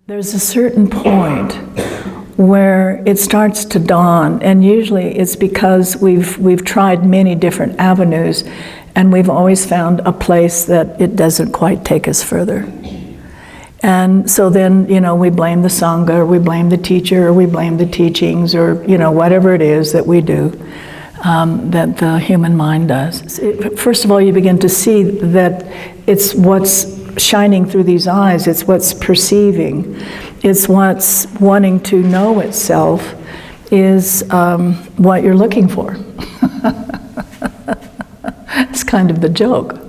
There's a certain point where it starts to dawn, and usually it's because we've tried many different avenues, and we've always found a place that it doesn't quite take us further. And so then, we blame the Sangha, or we blame the teacher, or we blame the teachings, or, whatever it is that we do, that the human mind does. First of all, you begin to see that it's what's shining through these eyes, it's what's perceiving, it's what's wanting to know itself is what you're looking for. It's kind of the joke,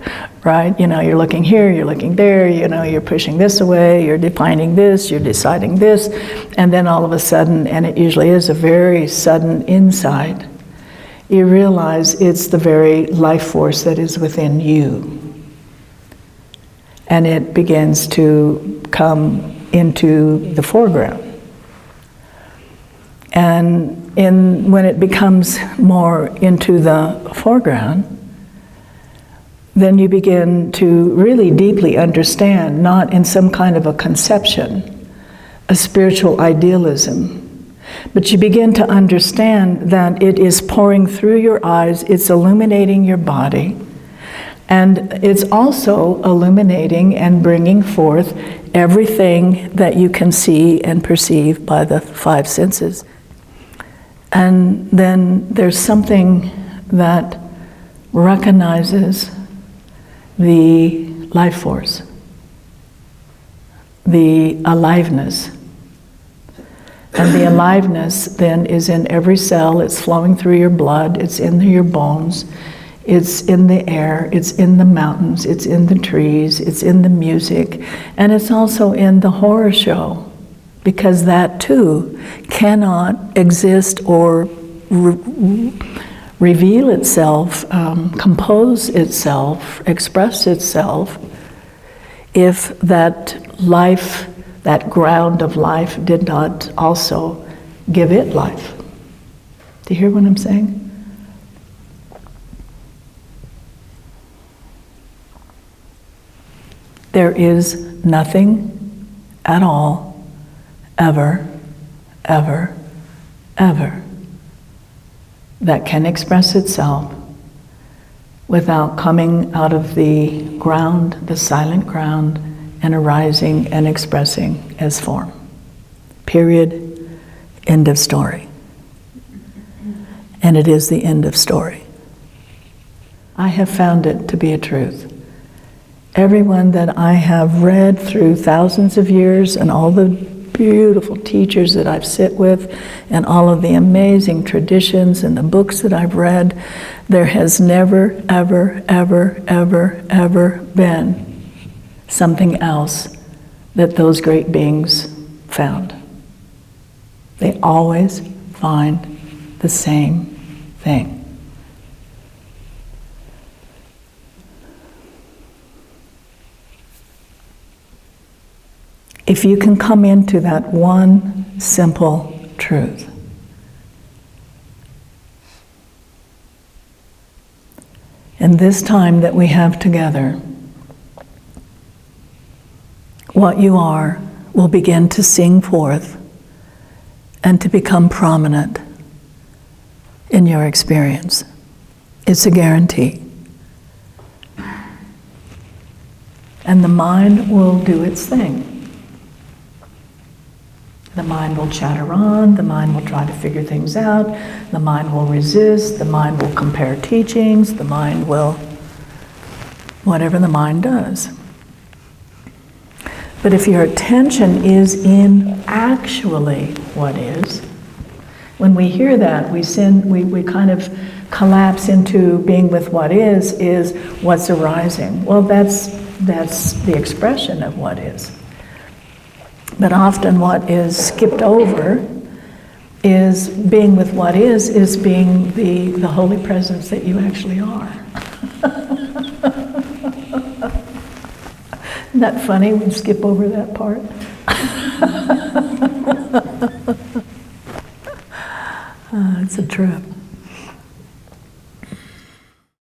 right? You're looking here, you're looking there, you're pushing this away, you're defining this, you're deciding this, and then all of a sudden, and it usually is a very sudden insight, you realize it's the very life force that is within you. And it begins to come into the foreground. And when it becomes more into the foreground, then you begin to really deeply understand, not in some kind of a conception, a spiritual idealism, but you begin to understand that it is pouring through your eyes, it's illuminating your body, and it's also illuminating and bringing forth everything that you can see and perceive by the five senses. And then there's something that recognizes the life force, the aliveness. And the aliveness then is in every cell, it's flowing through your blood, it's in your bones, it's in the air, it's in the mountains, it's in the trees, it's in the music, and it's also in the horror show, because that too cannot exist or reveal itself, compose itself, express itself, if that life, that ground of life did not also give it life. Do you hear what I'm saying? There is nothing at all, ever, ever, ever, that can express itself without coming out of the ground, the silent ground, and arising and expressing as form. Period. End of story. And it is the end of story. I have found it to be a truth. Everyone that I have read through thousands of years, and all the beautiful teachers that I've sit with, and all of the amazing traditions and the books that I've read, there has never, ever, ever, ever, ever been something else that those great beings found. They always find the same thing. If you can come into that one simple truth, in this time that we have together, what you are will begin to sing forth and to become prominent in your experience. It's a guarantee. And the mind will do its thing. The mind will chatter on, the mind will try to figure things out, the mind will resist, the mind will compare teachings, the mind will, whatever the mind does. But if your attention is in actually what is, when we hear that, we kind of collapse into being with what is what's arising. Well, that's the expression of what is. But often what is skipped over is being with what is being the holy presence that you actually are. Isn't that funny? We skip over that part. It's a trip.